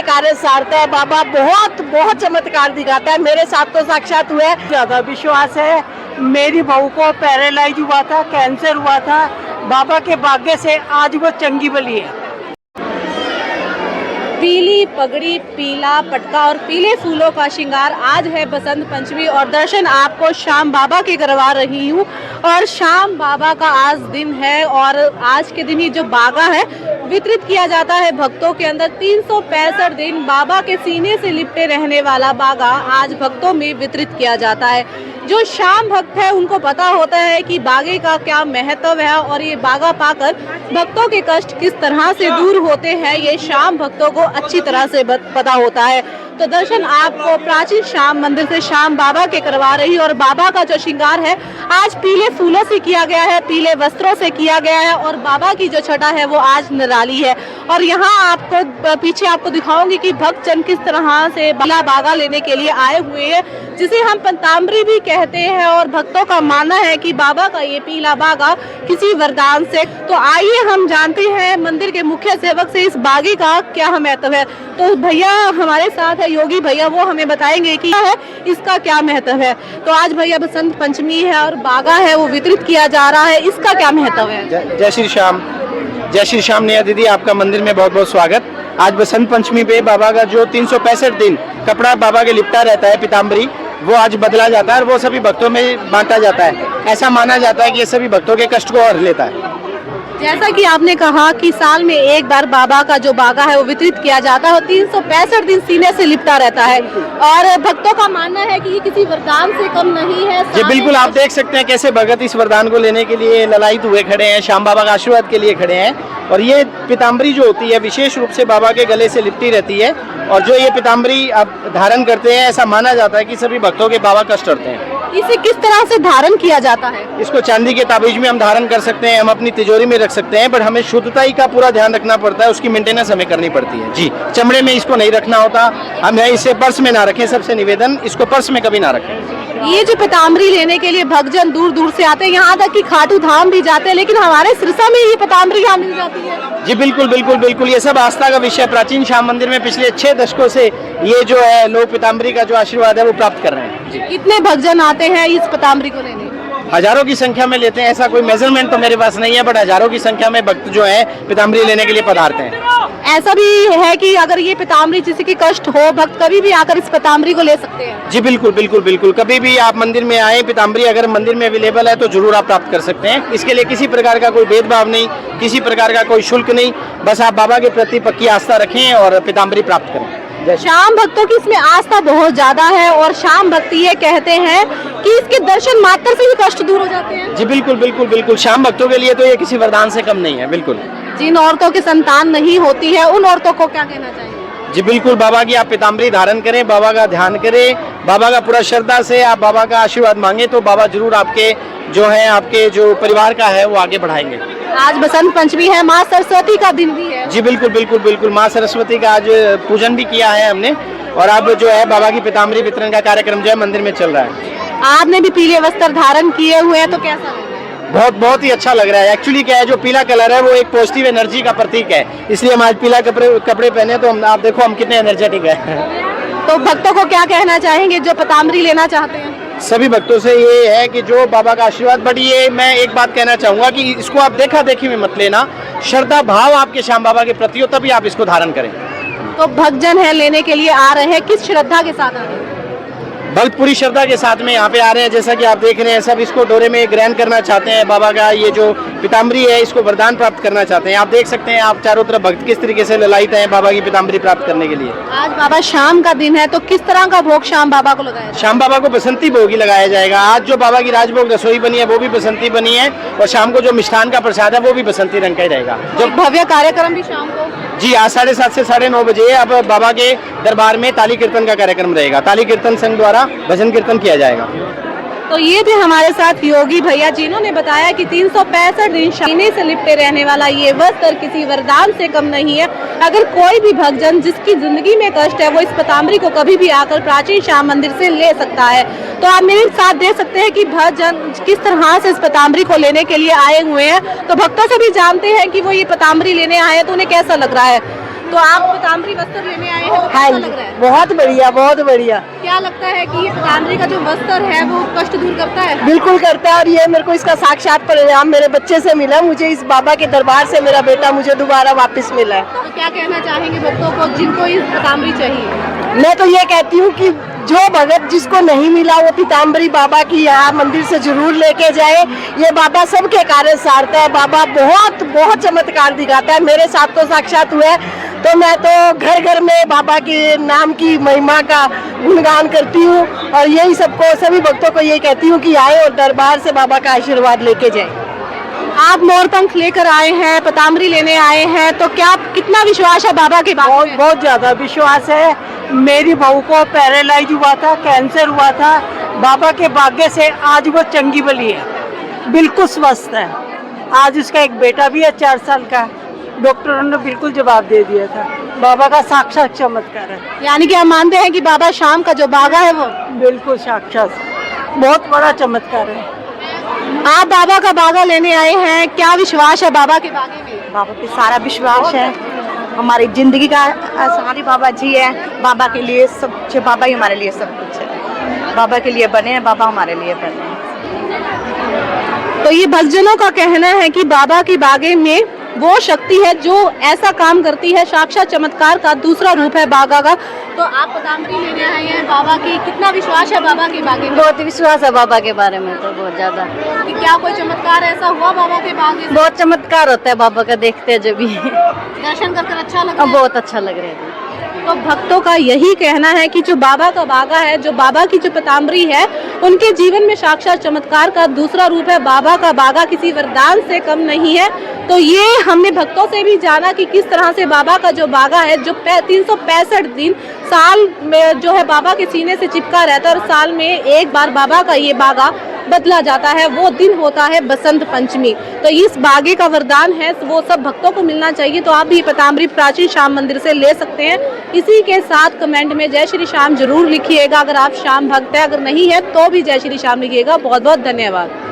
कार्य सारता है। बाबा बहुत बहुत चमत्कार दिखाता है। मेरे साथ तो साक्षात हुआ है। ज्यादा विश्वास है। मेरी बहू को पैरालाइज हुआ था, कैंसर हुआ था। बाबा के भाग्य से आज वो चंगी बली है। पीली पगड़ी, पीला पटका और पीले फूलों का श्रृंगार। आज है बसंत पंचमी और दर्शन आपको श्याम बाबा के करवा रही हूँ। और श्याम बाबा का आज दिन है और आज के दिन ही जो बागा है वितरित किया जाता है भक्तों के अंदर। 365 दिन बाबा के सीने से लिपटे रहने वाला बागा आज भक्तों में वितरित किया जाता है। जो श्याम भक्त है उनको पता होता है कि बागे का क्या महत्व है और ये बागा पाकर भक्तों के कष्ट किस तरह से दूर होते हैं, ये श्याम भक्तों को अच्छी तरह से पता होता है। तो दर्शन आपको प्राचीन श्याम मंदिर से श्याम बाबा के करवा रही और बाबा का जो श्रृंगार है आज पीले फूलों से किया गया है, पीले वस्त्रों से किया गया है और बाबा की जो छटा है वो आज निराली है। और यहाँ आपको पीछे आपको दिखाऊंगी कि भक्तजन किस तरह से पीला बागा लेने के लिए आए हुए हैं, जिसे हम पंताम्बरी भी कहते हैं। और भक्तों का मानना है कि बाबा का ये पीला बागा किसी वरदान से। तो आइए हम जानते हैं मंदिर के मुख्य सेवक से इस बागे का क्या महत्व है। तो भैया हमारे साथ है योगी भैया, वो हमें बताएंगे कि है इसका क्या महत्व है। तो आज भैया बसंत पंचमी है और बागा है वो वितरित किया जा रहा है, इसका क्या महत्व है। जय श्री श्याम। जय श्री श्याम नेहा दीदी, आपका मंदिर में बहुत बहुत स्वागत। आज बसंत पंचमी पे बाबा का जो 365 दिन कपड़ा बाबा के लिपटा रहता है पीताम्बरी, वो आज बदला जाता है और वो सभी भक्तों में बांटा जाता है। ऐसा माना जाता है कि ये सभी भक्तों के कष्ट को हर लेता है। जैसा कि आपने कहा कि साल में एक बार बाबा का जो बागा है वो वितरित किया जाता है और 365 दिन सीने से लिपटा रहता है और भक्तों का मानना है कि ये किसी वरदान से कम नहीं है। जी बिल्कुल, आप देख सकते हैं कैसे भगत इस वरदान को लेने के लिए ललायित हुए खड़े हैं, श्याम बाबा का आशीर्वाद के लिए खड़े हैं। और ये पीताम्बरी जो होती है विशेष रूप से बाबा के गले से लिपटी रहती है और जो ये पीताम्बरी आप धारण करते हैं ऐसा माना जाता है कि सभी भक्तों के बाबा कष्ट हरते हैं। इसे किस तरह से धारण किया जाता है। इसको चांदी के ताबीज में हम धारण कर सकते हैं, हम अपनी तिजोरी में रख सकते हैं, बट हमें शुद्धता ही का पूरा ध्यान रखना पड़ता है, उसकी मेंटेनेंस हमें करनी पड़ती है। जी, चमड़े में इसको नहीं रखना होता, हम इसे पर्स में ना रखें, सबसे निवेदन इसको पर्स में कभी ना रखें। ये जो पीताम्बरी लेने के लिए भक्तजन दूर दूर से आते हैं, यहाँ तक कि खाटू धाम भी जाते हैं, लेकिन हमारे सिरसा में ये पीताम्बरी यहाँ मिल जाती है। जी बिल्कुल बिल्कुल बिल्कुल, ये सब आस्था का विषय। प्राचीन श्याम मंदिर में पिछले 6 दशकों से ये जो है लोग पीताम्बरी का जो आशीर्वाद है वो प्राप्त कर रहे हैं। जी, कितने भक्तजन आते हैं इस पीताम्बरी को लेने। हजारों की संख्या में लेते हैं, ऐसा कोई मेजरमेंट तो मेरे पास नहीं है, बट हजारों की संख्या में भक्त जो है पीताम्बरी लेने के लिए पधारते हैं। ऐसा भी है कि अगर ये पीताम्बरी किसी के कष्ट हो, भक्त कभी भी आकर इस पीताम्बरी को ले सकते हैं। जी बिल्कुल बिल्कुल बिल्कुल, कभी भी आप मंदिर में आए, पीताम्बरी अगर मंदिर में अवेलेबल है तो जरूर आप प्राप्त कर सकते हैं। इसके लिए किसी प्रकार का कोई भेदभाव नहीं, किसी प्रकार का कोई शुल्क नहीं, बस आप बाबा के प्रति पक्की आस्था रखें और पीताम्बरी प्राप्त करें। श्याम भक्तों की इसमें आस्था बहुत ज्यादा है और श्याम भक्त ये कहते हैं कि इसके दर्शन मात्र से ही कष्ट दूर हो जाते हैं। जी बिल्कुल बिल्कुल बिल्कुल, श्याम भक्तों के लिए तो ये किसी वरदान से कम नहीं है। बिल्कुल, जिन औरतों की संतान नहीं होती है उन औरतों को क्या कहना चाहिए। जी बिल्कुल, बाबा की आप पीताम्बरी धारण करें, बाबा का ध्यान करें, बाबा का पूरा श्रद्धा से आप बाबा का आशीर्वाद मांगे तो बाबा जरूर आपके जो है आपके जो परिवार का है वो आगे बढ़ाएंगे। आज बसंत पंचमी है, माँ सरस्वती का दिन भी है। जी बिल्कुल बिल्कुल बिल्कुल, माँ सरस्वती का आज पूजन भी किया है हमने और अब जो है बाबा की पीताम्बरी वितरण का कार्यक्रम जो है मंदिर में चल रहा है। आपने भी पीले वस्त्र धारण किए हुए हैं, तो कैसा लग रहा है। बहुत ही अच्छा लग रहा है। एक्चुअली क्या है, जो पीला कलर है वो एक पॉजिटिव एनर्जी का प्रतीक है, इसलिए हम आज पीला कपड़े पहने तो आप देखो हम कितने एनर्जेटिक है। तो भक्तों को क्या कहना चाहेंगे जो पीताम्बरी लेना चाहते हैं। सभी भक्तों से ये है कि जो बाबा का आशीर्वाद, बट ये मैं एक बात कहना चाहूंगा कि इसको आप देखा देखी में मत लेना, श्रद्धा भाव आपके श्याम बाबा के प्रति हो तभी आप इसको धारण करें। तो भक्तजन है लेने के लिए आ रहे हैं, किस श्रद्धा के साथ आ रहे हैं। भक्त पूरी श्रद्धा के साथ में यहाँ पे आ रहे हैं, जैसा कि आप देख रहे हैं सब इसको डोरे में ग्रहण करना चाहते हैं। बाबा का ये जो पीताम्बरी है इसको वरदान प्राप्त करना चाहते हैं। आप देख सकते हैं आप चारों तरफ भक्त किस तरीके से ललायित हैं बाबा की पीताम्बरी प्राप्त करने के लिए। आज बाबा शाम का दिन है, तो किस तरह का भोग शाम बाबा को लगाया। शाम बाबा को बसंती भोग ही लगाया जाएगा। आज जो बाबा की राजभोग रसोई बनी है वो भी बसंती बनी है और शाम को जो मिष्ठान का प्रसाद है वो भी बसंती रंग का ही रहेगा। जो भव्य कार्यक्रम भी शाम को। जी, आज 7:30 से 9:30 बजे अब बाबा के दरबार में ताली कीर्तन का कार्यक्रम रहेगा। ताली कीर्तन संघ द्वारा भजन कीर्तन किया जाएगा। तो ये थे हमारे साथ योगी भैया, जिन्होंने बताया कि 365 दिन सीने से लिपटे रहने वाला ये वस्त्र किसी वरदान से कम नहीं है। अगर कोई भी भक्तजन जिसकी जिंदगी में कष्ट है वो इस पीताम्बरी को कभी भी आकर प्राचीन श्याम मंदिर से ले सकता है। तो आप मेरे साथ देख सकते हैं कि भक्तजन किस तरह से इस पीताम्बरी को लेने के लिए आए हुए हैं। तो भक्तों से भी जानते हैं कि वो ये पीताम्बरी लेने आए हैं तो उन्हें कैसा लग रहा है। तो आप पीताम्बरी वस्त्र लेने आए हैं, तो हाँ कैसा जी, लग रहा है? बहुत बढ़िया, बहुत बढ़िया। क्या लगता है कि ये पीताम्बरी का जो वस्त्र है वो कष्ट दूर करता है? बिल्कुल करता है, और ये मेरे को इसका साक्षात परिणाम मेरे बच्चे से मिला। मुझे इस बाबा के दरबार से मेरा बेटा मुझे दोबारा वापस मिला है। तो क्या कहना चाहेंगे भक्तों को जिनको ये पीताम्बरी चाहिए? मैं तो ये कहती हूँ कि जो भगत जिसको नहीं मिला वो पीताम्बरी बाबा की यहाँ मंदिर से जरूर लेके जाए। ये बाबा सबके कार्य सारता है। बाबा बहुत बहुत चमत्कार दिखाता है। मेरे साथ तो साक्षात हुआ है, तो मैं तो घर घर में बाबा के नाम की महिमा का गुणगान करती हूँ, और यही सबको सभी भक्तों को ये कहती हूँ कि आए और दरबार से बाबा का आशीर्वाद लेके जाए। आप मोरपंख लेकर आए हैं, पीताम्बरी लेने आए हैं, तो क्या कितना विश्वास है बाबा के बारे बहुत में? बहुत ज्यादा विश्वास है। मेरी बहू को पैरालाइज हुआ था, कैंसर हुआ था। बाबा के भाग्य से आज वो चंगी बली है, बिल्कुल स्वस्थ है। आज उसका एक बेटा भी है 4 साल का। डॉक्टरों ने बिल्कुल जवाब दे दिया था। बाबा का साक्षात चमत्कार है, यानी कि आप मानते हैं कि बाबा शाम का जो बागा है वो बिल्कुल साक्षात बहुत बड़ा चमत्कार है। आप बाबा का बागा लेने आए हैं, क्या विश्वास है बाबा के बागे में? बाबा पे सारा विश्वास है। हमारी जिंदगी का सहारे बाबा जी है। बाबा के लिए सब कुछ है, बाबा ही हमारे लिए सब कुछ है। बाबा के लिए बने हैं, बाबा हमारे लिए बने हैं। तो ये भक्तजनों का कहना है कि बाबा की बागे में वो शक्ति है जो ऐसा काम करती है। साक्षात चमत्कार का दूसरा रूप है बागा का। तो आप पीताम्बरी लेने आए हैं बाबा की, कितना विश्वास है बाबा के बागे में? बहुत विश्वास है बाबा के बारे में, तो बहुत ज्यादा। कि क्या कोई चमत्कार ऐसा हुआ बाबा के बागे से? बहुत चमत्कार होता है बाबा का, देखते हैं जब भी। दर्शन कर अच्छा लगा? बहुत अच्छा लग रहा है। तो भक्तों का यही कहना है कि जो बाबा का बागा है, जो बाबा की जो पीताम्बरी है, उनके जीवन में साक्षात चमत्कार का दूसरा रूप है। बाबा का बागा किसी वरदान से कम नहीं है। तो ये हमने भक्तों से भी जाना कि किस तरह से बाबा का जो बागा है, जो 365 दिन साल में जो है बाबा के सीने से चिपका रहता है, और साल में एक बार बाबा का ये बागा बदला जाता है। वो दिन होता है बसंत पंचमी। तो इस बागे का वरदान है, वो सब भक्तों को मिलना चाहिए। तो आप भी पीताम्बरी प्राचीन श्याम मंदिर से ले सकते हैं। इसी के साथ कमेंट में जय श्री श्याम जरूर लिखिएगा अगर आप श्याम भक्त हैं, अगर नहीं है तो भी जय श्री श्याम लिखिएगा। बहुत बहुत धन्यवाद।